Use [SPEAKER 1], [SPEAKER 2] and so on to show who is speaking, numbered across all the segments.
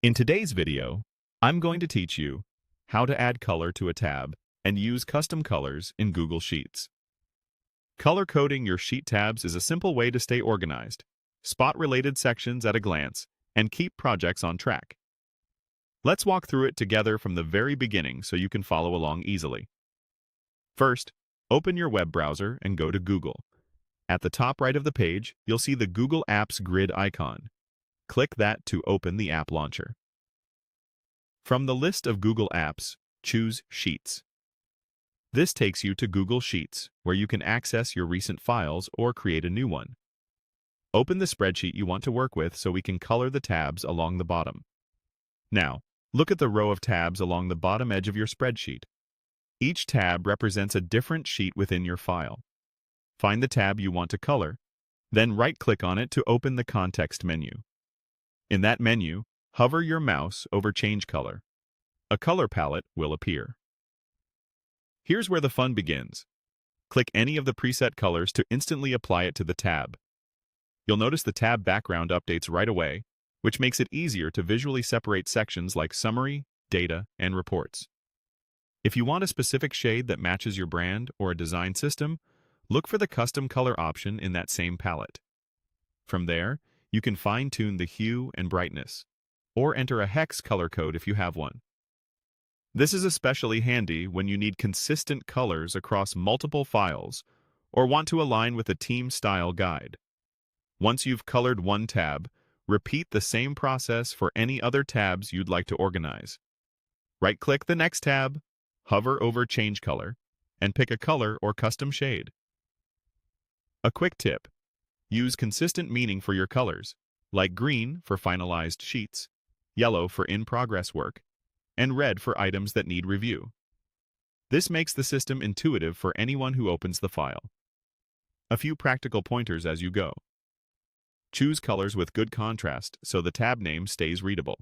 [SPEAKER 1] In today's video, I'm going to teach you how to add color to a tab and use custom colors in Google Sheets. Color coding your sheet tabs is a simple way to stay organized, spot related sections at a glance, and keep projects on track. Let's walk through it together from the very beginning so you can follow along easily. First, open your web browser and go to Google. At the top right of the page, you'll see the Google Apps grid icon. Click that to open the app launcher. From the list of Google Apps, choose Sheets. This takes you to Google Sheets, where you can access your recent files or create a new one. Open the spreadsheet you want to work with so we can color the tabs along the bottom. Now, look at the row of tabs along the bottom edge of your spreadsheet. Each tab represents a different sheet within your file. Find the tab you want to color, then right-click on it to open the context menu. In that menu, hover your mouse over Change Color. A color palette will appear. Here's where the fun begins. Click any of the preset colors to instantly apply it to the tab. You'll notice the tab background updates right away, which makes it easier to visually separate sections like Summary, Data, and Reports. If you want a specific shade that matches your brand or a design system, look for the custom color option in that same palette. From there, you can fine-tune the hue and brightness, or enter a hex color code if you have one. This is especially handy when you need consistent colors across multiple files or want to align with a team style guide. Once you've colored one tab, repeat the same process for any other tabs you'd like to organize. Right-click the next tab, hover over Change Color, and pick a color or custom shade. A quick tip: use consistent meaning for your colors, like green for finalized sheets, yellow for in-progress work, and red for items that need review. This makes the system intuitive for anyone who opens the file. A few practical pointers as you go. Choose colors with good contrast so the tab name stays readable.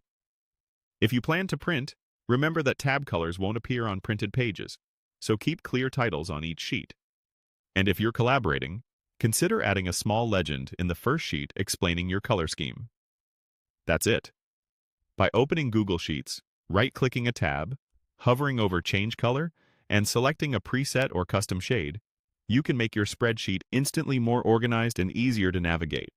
[SPEAKER 1] If you plan to print, remember that tab colors won't appear on printed pages, so keep clear titles on each sheet. And if you're collaborating, consider adding a small legend in the first sheet explaining your color scheme. That's it. By opening Google Sheets, right-clicking a tab, hovering over Change Color, and selecting a preset or custom shade, you can make your spreadsheet instantly more organized and easier to navigate.